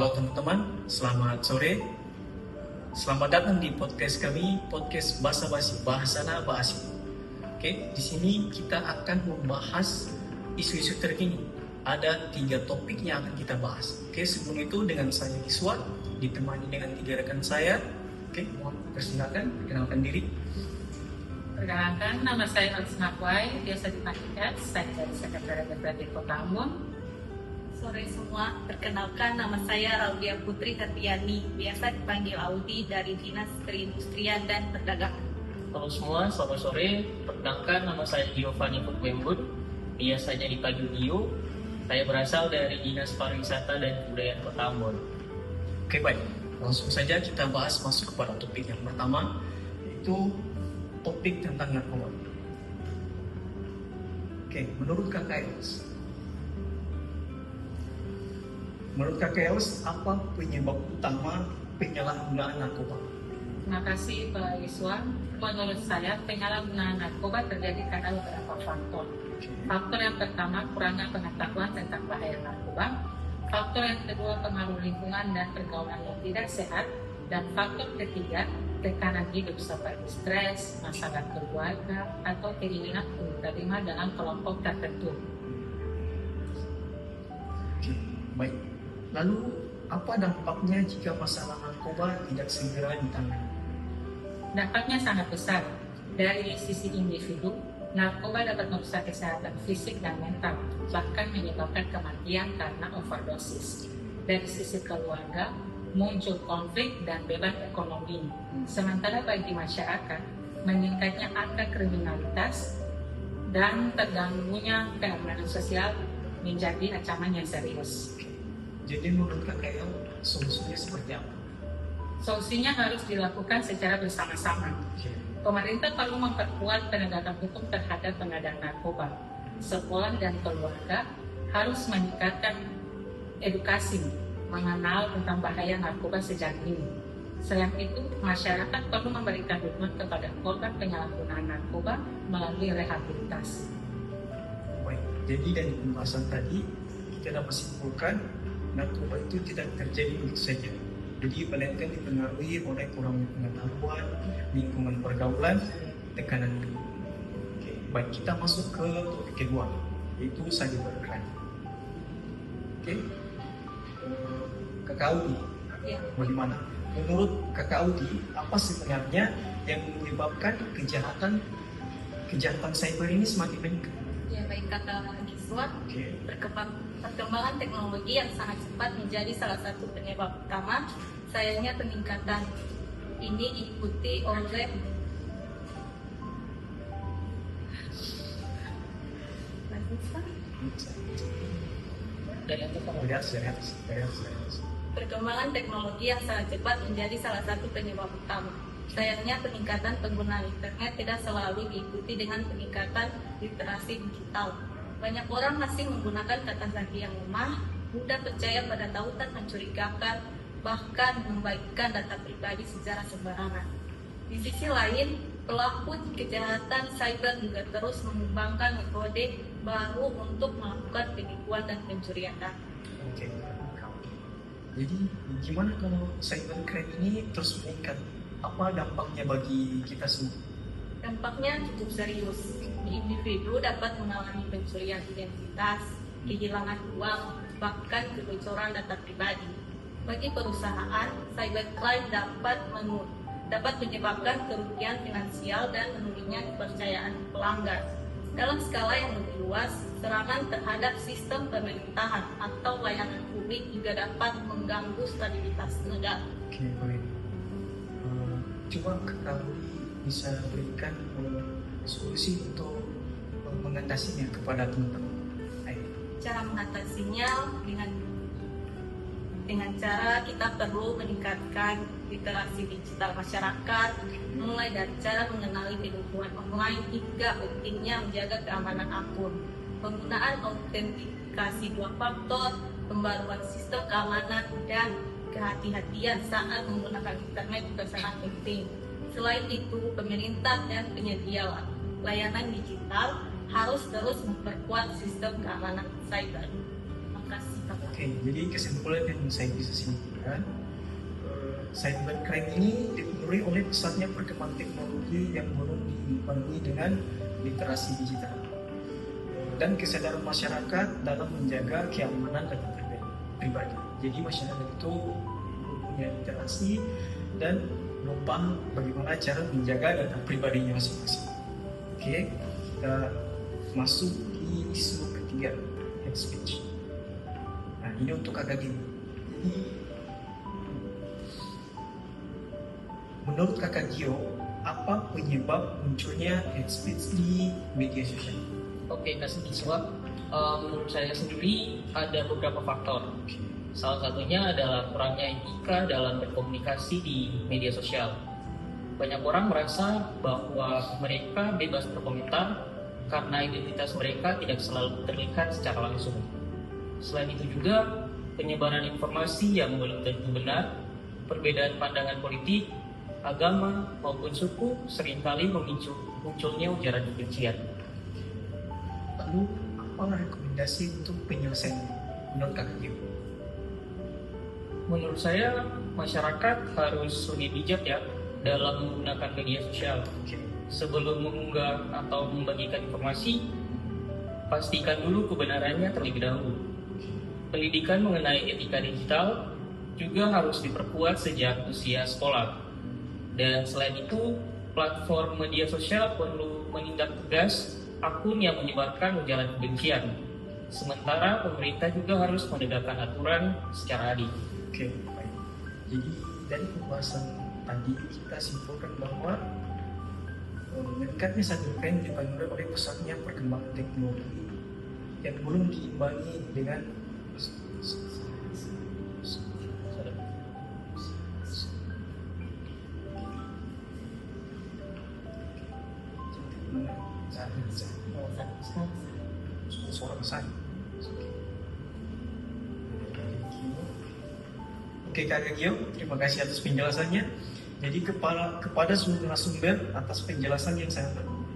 Halo teman-teman, selamat sore. Selamat datang di podcast kami, podcast Basa Basi, Bahasana Basi. Oke, di sini kita akan membahas isu-isu terkini. Ada 3 topik yang akan kita bahas. Oke, sebelum itu dengan saya Iswan, ditemani dengan 3 rekan saya. Oke, mohon persilakan perkenalkan diri. Perkenalkan, nama saya Alsina Kwai, biasa dipanggil saya dari Sekretariat DPRD Kota Ambon. Sore semua, perkenalkan nama saya Raudia Putri Hatiani, biasa dipanggil Audi dari Dinas Perindustrian dan Perdagangan. Halo semua, selamat sore. Perkenalkan, nama saya Giovanni Putwembun, biasanya dipanggil Gio. Saya berasal dari Dinas Pariwisata dan Kebudayaan Kota Ambon. Oke, baik. Langsung saja kita bahas masuk kepada topik yang pertama, yaitu topik tentang narkoba. Oke, menurut Kakak Els, apa penyebab utama penyalahgunaan narkoba? Terima kasih Pak Iswan. Menurut saya, penyalahgunaan narkoba terjadi karena beberapa faktor. Faktor yang pertama, kurangnya pengetahuan tentang bahaya narkoba. Faktor yang kedua, pengaruh lingkungan dan pergaulan yang tidak sehat. Dan faktor ketiga, tekanan hidup seperti stres, masalah keluarga, atau keinginan untuk terlibat dalam kelompok tertentu. Oke, baik. Lalu, apa dampaknya jika masalah narkoba tidak segera ditangani? Dampaknya sangat besar. Dari sisi individu, narkoba dapat merusak kesehatan fisik dan mental, bahkan menyebabkan kematian karena overdosis. Dari sisi keluarga, muncul konflik dan beban ekonomi. Sementara bagi masyarakat, meningkatnya angka kriminalitas dan terganggunya keamanan sosial menjadi ancaman yang serius. Jadi menurut Kakak El, solusinya seperti apa? Solusinya harus dilakukan secara bersama-sama. Pemerintah perlu memperkuat penegakan hukum terhadap pengedar narkoba. Sekolah dan keluarga harus meningkatkan edukasi mengenal tentang bahaya narkoba sejak dini. Selain itu, masyarakat perlu memberikan dukungan kepada korban penyalahgunaan narkoba melalui rehabilitasi. Baik, jadi dari pembahasan tadi, kita dapat simpulkan narkoba itu tidak terjadi begitu saja. Jadi melainkan dipengaruhi oleh kurangnya pengetahuan, lingkungan pergaulan, tekanan lingkungan. Oke, baik, kita masuk ke topik kedua, yaitu cybercrime. Oke, Kakak Audi, Ya. bagaimana? Menurut Kakak Audi, apa sebenarnya yang menyebabkan kejahatan cyber ini semakin meningkat? Ya, baik kata Giswan, Oke. perkembangan teknologi yang sangat cepat menjadi salah satu penyebab utama. Sayangnya peningkatan ini diikuti oleh Dari atas apa? Dari atas. perkembangan teknologi yang sangat cepat menjadi salah satu penyebab utama. Sayangnya peningkatan penggunaan internet tidak selalu diikuti dengan peningkatan literasi digital. Banyak orang masih menggunakan kata sandi yang lemah, mudah percaya pada tautan mencurigakan, bahkan membagikan data pribadi secara sembarangan. Di sisi lain, pelaku kejahatan cyber juga terus mengembangkan metode baru untuk melakukan penipuan dan pencurian data. Oke. Jadi gimana kalau cybercrime ini terus meningkat? Apa dampaknya bagi kita semua? Dampaknya cukup serius. Individu dapat mengalami pencurian identitas, kehilangan uang, bahkan kebocoran data pribadi. Bagi perusahaan, cybercrime dapat menyebabkan kerugian finansial dan menurunnya kepercayaan pelanggan. Dalam skala yang lebih luas, serangan terhadap sistem pemerintahan atau layanan publik juga dapat mengganggu stabilitas negara. Oke, baik. Coba Kakak bisa berikan solusi untuk mengatasinya kepada teman-teman. Ayo. Cara mengatasinya dengan cara kita perlu meningkatkan literasi digital masyarakat, mulai dari cara mengenali penipuan online hingga pentingnya menjaga keamanan akun. Penggunaan autentikasi 2 faktor, pembaruan sistem keamanan, dan kehati-hatian saat menggunakan internet juga sangat penting. Selain itu, pemerintah dan penyedia layanan digital harus terus memperkuat sistem keamanan cyber. Terima kasih. Oke, jadi kesimpulan yang saya bisa simpulkan, cybercrime ini dipengaruhi oleh pesatnya perkembangan teknologi yang belum diimbangi dengan literasi digital dan kesadaran masyarakat dalam menjaga keamanan data pribadi. Jadi masyarakat itu punya literasi dan lupa bagaimana cara menjaga data pribadinya masing-masing. Oke, kita masuk di isu ketiga, hate speech. Nah, ini untuk kakak Gini. Jadi, menurut kakak Gio, apa penyebab munculnya hate speech di media sosial? Oke, Kak Siswa, menurut saya sendiri ada beberapa faktor. Salah satunya adalah kurangnya etika dalam berkomunikasi di media sosial. Banyak orang merasa bahwa mereka bebas berkomentar karena identitas mereka tidak selalu terlihat secara langsung. Selain itu juga, penyebaran informasi yang belum tentu benar, perbedaan pandangan politik, agama, maupun suku seringkali memicu munculnya ujaran kebencian. Lalu, apa rekomendasi untuk penyelesaian menurut kakak Gio? Menurut saya, masyarakat harus lebih bijak ya dalam menggunakan media sosial. Sebelum mengunggah atau membagikan informasi, pastikan dulu kebenarannya terlebih dahulu. Pendidikan mengenai etika digital juga harus diperkuat sejak usia sekolah. Dan selain itu, platform media sosial perlu menindak tegas akun yang menyebarkan ujaran kebencian. Sementara pemerintah juga harus menegakkan aturan secara adil. Oke, baik. Jadi dari pembahasan tadi kita simpulkan bahwa meningkatnya cybercrime dipengaruhi oleh pesatnya perkembangan teknologi yang belum diimbangi dengan suara besar. Oke Kak Gio, terima kasih atas penjelasannya. Jadi kepada seluruh narasumber atas penjelasan yang sangat berguna.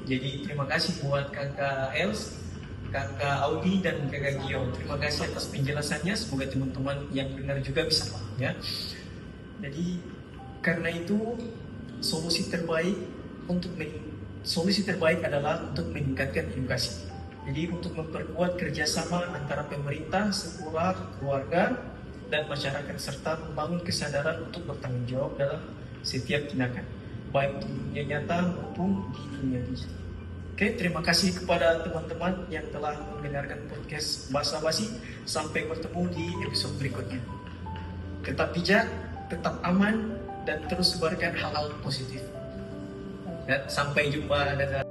Jadi terima kasih buat Kakak Els, Kakak Audi dan Kakak Gio. Terima kasih atas penjelasannya. Semoga teman-teman yang dengar juga bisa paham ya. Jadi karena itu solusi terbaik adalah untuk meningkatkan edukasi. Jadi untuk memperkuat kerjasama antara pemerintah, sekolah, keluarga, dan masyarakat serta membangun kesadaran untuk bertanggung jawab dalam setiap tindakan, baik di dunia nyata maupun di dunia digital. Oke, terima kasih kepada teman-teman yang telah mendengarkan podcast Basa Basi. Sampai bertemu di episode berikutnya. Tetap bijak, tetap aman, dan terus sebarkan hal-hal positif. Dan sampai jumpa. Dadah.